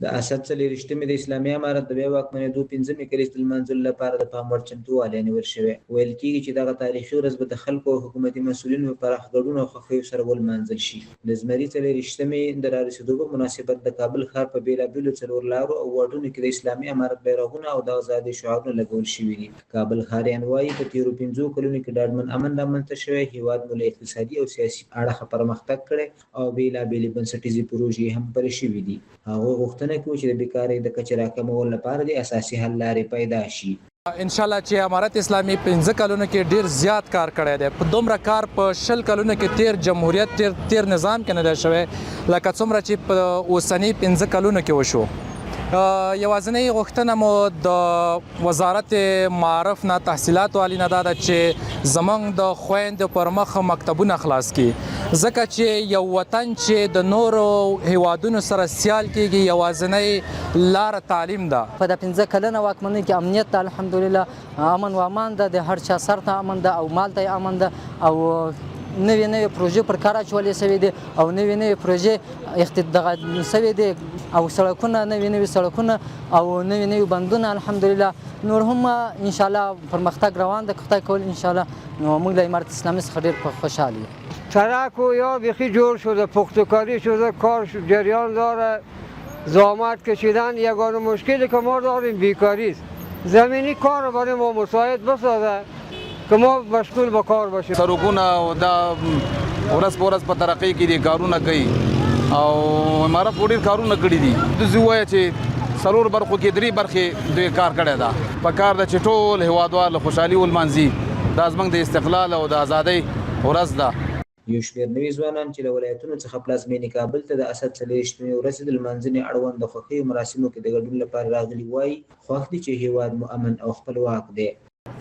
د اسد څلېرویشتمې د اسلامي امارت د بیا واکمنېدو پنځمې کلیزې د لمانځلو لپاره د پام وړ چمتووالی نیول شوی. ویل کېږي چې دغه تاریخي ورځ به د خلکو او حکومتي مسؤلینو په پراخ ګډون او خوښیو سره ولمانځل شي. د زمري څلېرویشتمې د رارسېدو په مناسبت د کابل ښار په بېلابېلو څلور لارو او واټونو کې د اسلامي امارت بیرغونه او د ازادۍ شعارونه لګول شوي دي. کابل ښاریان وایي په تېرو 5 کلونو کې ډاډمن امن رامنځته شوی، هېواد مو له اقتصادي او سیاسي اړخه پرمختګ کړی او بېلابېلې بنسټیزې پروژې هم پلي شوي دي. هغوی غوښتنه کوي چې د بیکارۍ د کچې راکمولو لپاره د اساسي حل لارې پیدا شي. ان شاء الله چې امارت اسلامي 15 کلونو کې ډیر زیات کار کړی دی. په دومره کار په 20 کلونو کې تیر جمهوریت تیر نظام کې نه دی شوی لکه څومره چې په اوسنی 15 کلونو کې وشو. یوازینۍ غوښتنه مو د وزارت معارف نه تحصیلات والی نه دا ده چې زمونږ د خویندو پر مخ مکتبونه خلاص کړي، ځکه چې یو وطن چې د نورو هیوادونو سره سیال کېږي یوازینۍ لاره تعلیم ده. په د 15 کلنه واکمنۍ کې امنیت ته الحمدلله امن و امان ده، د هر چا سر ته امن ده او مال ته امن ده او نوې پروژې پر کار اچولې شوې دي او نوې پروژې دغه شوې دي او سړکونه نوې سړکونه او نوې بندونه الحمدلله نور هم ان شاء الله پرمختګ روان ده. خدای کول ان شاء الله نو موږ له امارت اسلامي څخه ډېر خوشحال یو. سرک و یا بیخی جور شده، پختکاری شده، کار جریان داره، زحمت کشیدن. یگانه مشکلی که ما داریم بیکاری است. زمینی کار برای ما مساعد بسازه که ما مشغول به کار باشیم. سرکونه دا ورځ په ورځ په ترقۍ کې دي، کارونه کوي او امارت ډېر کارونه کړي دي. دوی وایي چې څلور برخو کې 3 برخې دوی کار کړی ده. په کار ده چې ټول هیوادوال خوشحالي ولمانځي. دا زموږ د استقلال او د ازادۍ ورځ ده. یو شمېر نوي ځوانان چې له ولایتونو څخه پلازمېنې کابل ته د اسد څلېرویشتمې ورځې د لمانځنې اړوند د خوښیو مراسمو کې د ګډون لپاره راغلي وایي خوښ دي چې هیواد مو امن او خپلواک دی.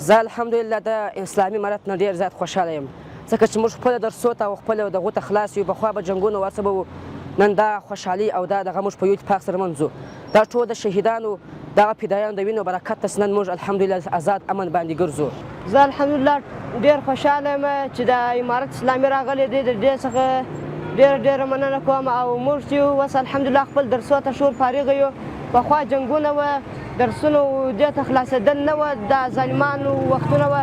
زه الحمدلله د اسلامي امارت نه ډېر زیات خوشحاله یم، ځکه چې موږ خپله درسو ته او خپله دغو ته خلاص یو. پخوا به جنګونه ورڅه به وو، نن دا خوشحالي او دا دغه موږ په یو اتفاق سره منځو. دا ټول د شهیدانو دغه فدایانو د وینو برکت ته نن موږ الحمدلله آزاد امن باندې ګرځو. زه الحمدلله ډېر خوشحاله یم چې د امارت اسلامي راغلی دی. د دې څخه ډېره مننه کوم او موږ چې اوس الحمدلله خپل درسو ته شور فارغ یو. پخوا جنګونه وه، درسونو دې ته خلاصېدل نه وه، د ظالمانو وختونه وه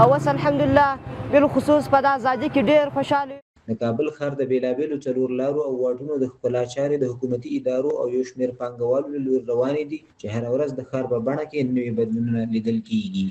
او اوس الحمدلله بالخصوص په دا ازادي کې ډېر خوشحاله یو. د کابل ښار د بېلابېلو څلور لارو او واټونو د ښکلا چارې د حکومتي ادارو او یو شمېر پانګوالو له لوري روانې دي چې هره ورځ د ښار په بڼه کې نوي بدلونونه لیدل کېږي.